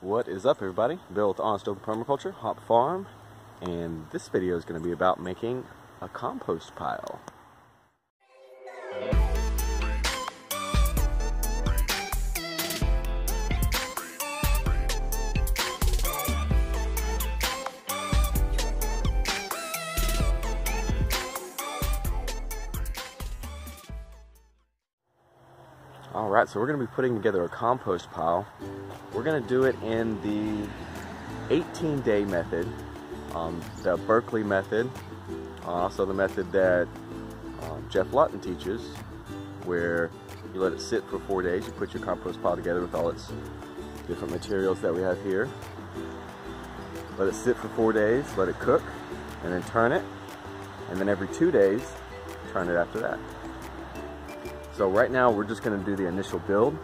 What is up, everybody? Bill with Honest Open Permaculture, Hop Farm, and this video is going to be about making a compost pile. Alright, so we're going to be putting together a compost pile. We're going to do it in the 18-day method, the Berkeley method, also the method that Jeff Lawton teaches, where you let it sit for 4 days. You put your compost pile together with all its different materials that we have here. Let it sit for 4 days, let it cook, and then turn it. And then every 2 days, turn it after that. So right now we're just going to do the initial build,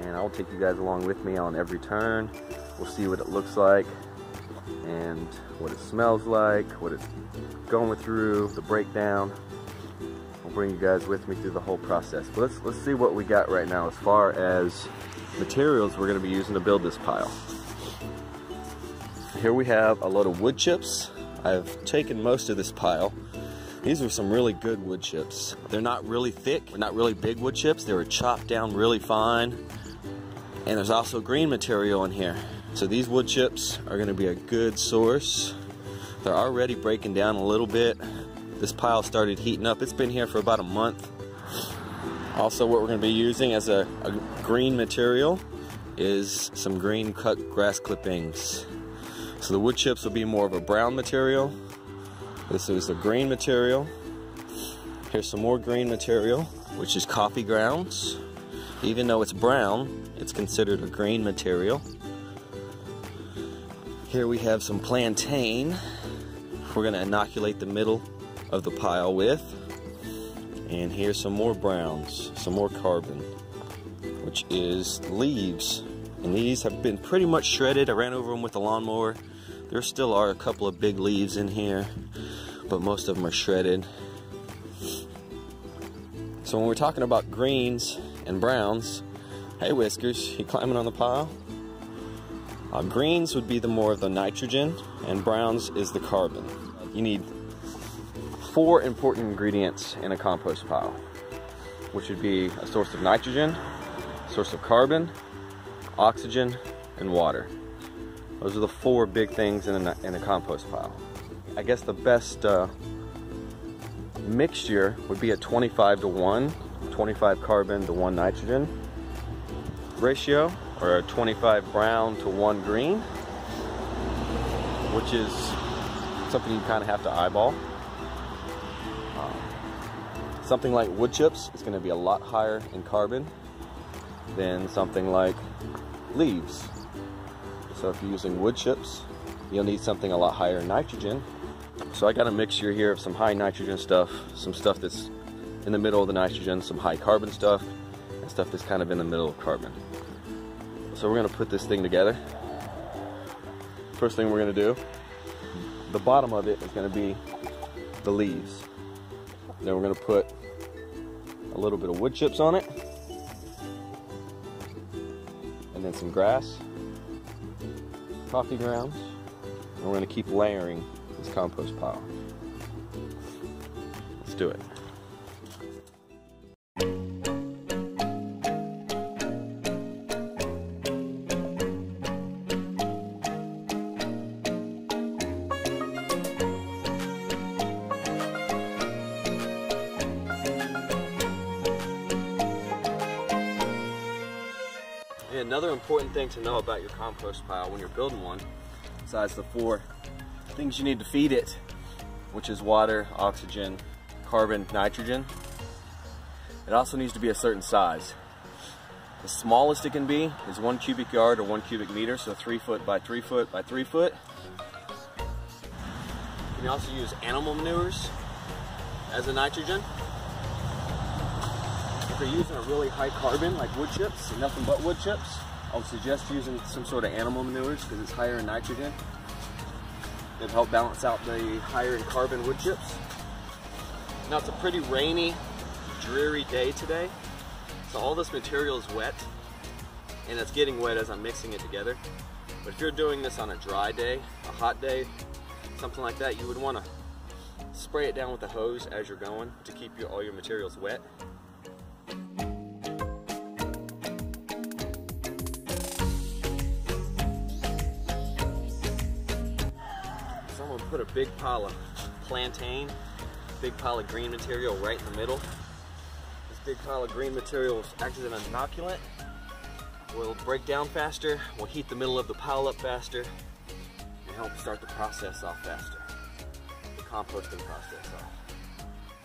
and I'll take you guys along with me on every turn. We'll see what it looks like and what it smells like, what it's going through, the breakdown. I'll bring you guys with me through the whole process. But let's see what we got right now as far as materials we're going to be using to build this pile. Here we have a load of wood chips. I've taken most of this pile. These are some really good wood chips. They're not really thick, not really big wood chips. They were chopped down really fine. And there's also green material in here. So these wood chips are gonna be a good source. They're already breaking down a little bit. This pile started heating up. It's been here for about a month. Also, what we're gonna be using as a green material is some green cut grass clippings. So the wood chips will be more of a brown material. This is the green material. Here's some more green material, which is coffee grounds. Even though it's brown, it's considered a green material. Here we have some plantain we're going to inoculate the middle of the pile with. And here's some more browns, some more carbon, which is leaves. And these have been pretty much shredded. I ran over them with a lawnmower. There still are a couple of big leaves in here, but most of them are shredded. So when we're talking about greens and browns, hey Whiskers, you climbing on the pile? Greens would be the more of the nitrogen, and browns is the carbon. You need 4 important ingredients in a compost pile, which would be a source of nitrogen, a source of carbon, oxygen, and water. Those are the 4 big things in a compost pile. I guess the best mixture would be a 25-to-1, 25 carbon to 1 nitrogen ratio, or a 25 brown to 1 green, which is something you kind of have to eyeball. Something like wood chips is going to be a lot higher in carbon than something like leaves. So if you're using wood chips, you'll need something a lot higher in nitrogen. So I got a mixture here of some high nitrogen stuff, some stuff that's in the middle of the nitrogen, some high carbon stuff, and stuff that's kind of in the middle of carbon. So we're gonna put this thing together. First thing we're gonna do, the bottom of it is gonna be the leaves. Then we're gonna put a little bit of wood chips on it, and then some grass, coffee grounds, and we're going to keep layering this compost pile. Let's do it. And another important thing to know about your compost pile when you're building one, besides the 4 things you need to feed it, which is water, oxygen, carbon, nitrogen, it also needs to be a certain size. The smallest it can be is 1 cubic yard or 1 cubic meter, so 3 foot by 3 foot by 3 foot. You can also use animal manures as a nitrogen. If you're using a really high carbon like wood chips and nothing but wood chips, I would suggest using some sort of animal manures because it's higher in nitrogen. It'll help balance out the higher in carbon wood chips. Now it's a pretty rainy, dreary day today, so all this material is wet, and it's getting wet as I'm mixing it together. But if you're doing this on a dry day, a hot day, something like that, you would want to spray it down with a hose as you're going to keep all your materials wet. So I'm going to put a big pile of plantain, big pile of green material right in the middle. This big pile of green material acts as an inoculant. Will break down faster, will heat the middle of the pile up faster, and help start the process off faster. The composting process off.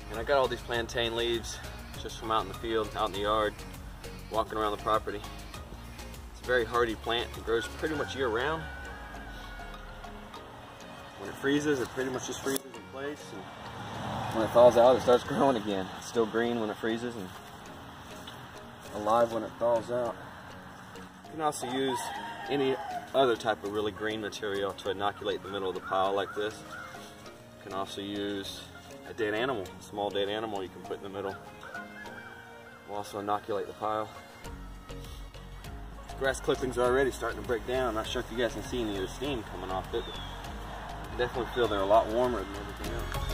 And I got all these plantain leaves just from out in the field, out in the yard, walking around the property. It's a very hardy plant. It grows pretty much year round. When it freezes, it pretty much just freezes in place. And when it thaws out, it starts growing again. It's still green when it freezes and alive when it thaws out. You can also use any other type of really green material to inoculate the middle of the pile like this. You can also use a dead animal, a small dead animal you can put in the middle. Will also inoculate the pile. Grass clippings are already starting to break down. I'm not sure if you guys can see any of the steam coming off it, but I definitely feel they're a lot warmer than everything else.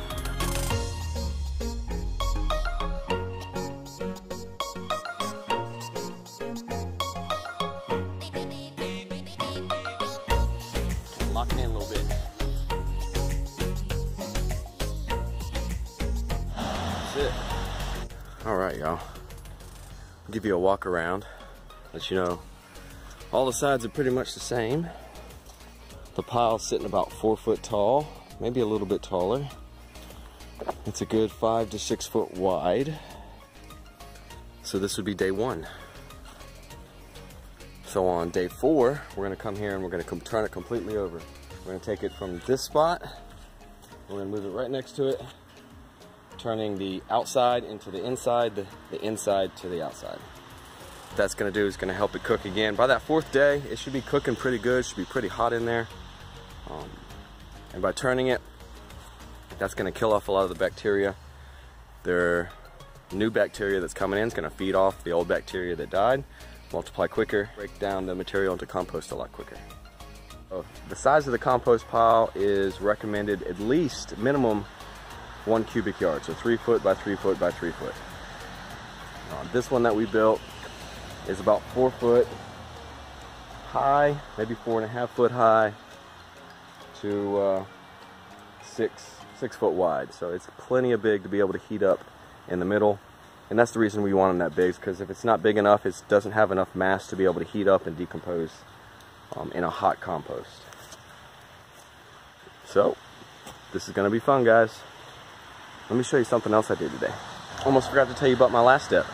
Lock it in a little bit. That's it. Alright, y'all. I'll give you a walk around. Let you know all the sides are pretty much the same. The pile's sitting about 4 foot tall, maybe a little bit taller. It's a good 5 to 6 foot wide. So this would be day 1. So on day 4, we're gonna come here and we're gonna turn it completely over. We're gonna take it from this spot, we're gonna move it right next to it, turning the outside into the inside, the inside to the outside. What that's gonna do is gonna help it cook again. By that 4th day, it should be cooking pretty good, it should be pretty hot in there. And by turning it, that's gonna kill off a lot of the bacteria. Their new bacteria that's coming in is gonna feed off the old bacteria that died, multiply quicker, break down the material into compost a lot quicker. So the size of the compost pile is recommended at least minimum 1 cubic yard, so 3 foot by 3 foot by 3 foot. This one that we built is about 4 foot high, maybe 4.5 foot high to 6 foot wide. So it's plenty of big to be able to heat up in the middle. And that's the reason we want them that big, because if it's not big enough, it doesn't have enough mass to be able to heat up and decompose in a hot compost. So, this is going to be fun, guys. Let me show you something else I did today. Almost forgot to tell you about my last step.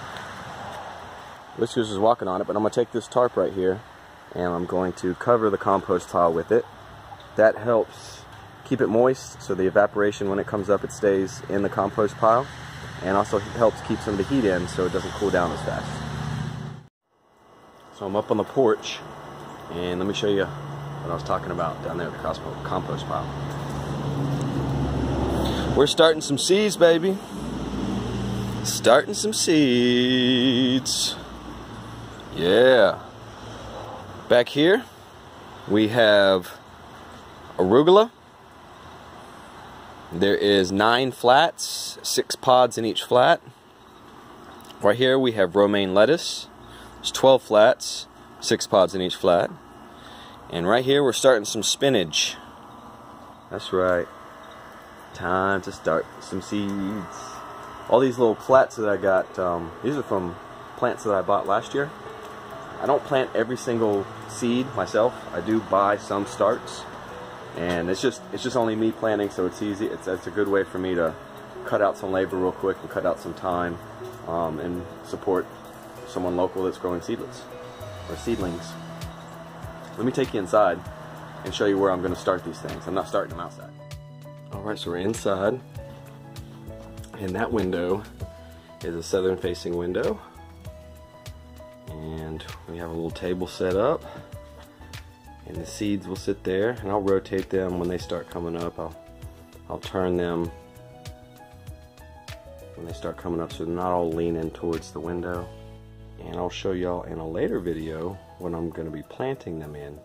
Liz was walking on it, but I'm going to take this tarp right here, and I'm going to cover the compost pile with it. That helps keep it moist, so the evaporation, when it comes up, it stays in the compost pile. And also helps keep some of the heat in so it doesn't cool down as fast. So I'm up on the porch, and let me show you what I was talking about down there at the compost pile. We're starting some seeds, baby. Starting some seeds. Yeah. Back here, we have arugula. There is 9 flats, 6 pods in each flat. Right here we have romaine lettuce. There's 12 flats, 6 pods in each flat. And right here we're starting some spinach. That's right. Time to start some seeds. All these little plats that I got, these are from plants that I bought last year. I don't plant every single seed myself. I do buy some starts. And it's just only me planting, so it's easy. It's a good way for me to cut out some labor real quick and cut out some time and support someone local that's growing seedlings or seedlings. Let me take you inside and show you where I'm going to start these things. I'm not starting them outside. Alright, so we're inside, and that window is a southern facing window, and we have a little table set up. And the seeds will sit there, and I'll rotate them when they start coming up. I'll turn them when they start coming up so they're not all leaning towards the window. And I'll show y'all in a later video what I'm going to be planting them in.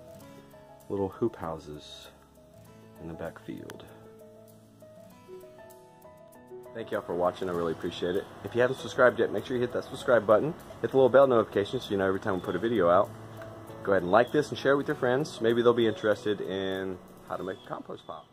little hoop houses in the back field. Thank y'all for watching. I really appreciate it. If you haven't subscribed yet, make sure you hit that subscribe button. Hit the little bell notification so you know every time we put a video out. Go ahead and like this and share it with your friends. Maybe they'll be interested in how to make a compost pile.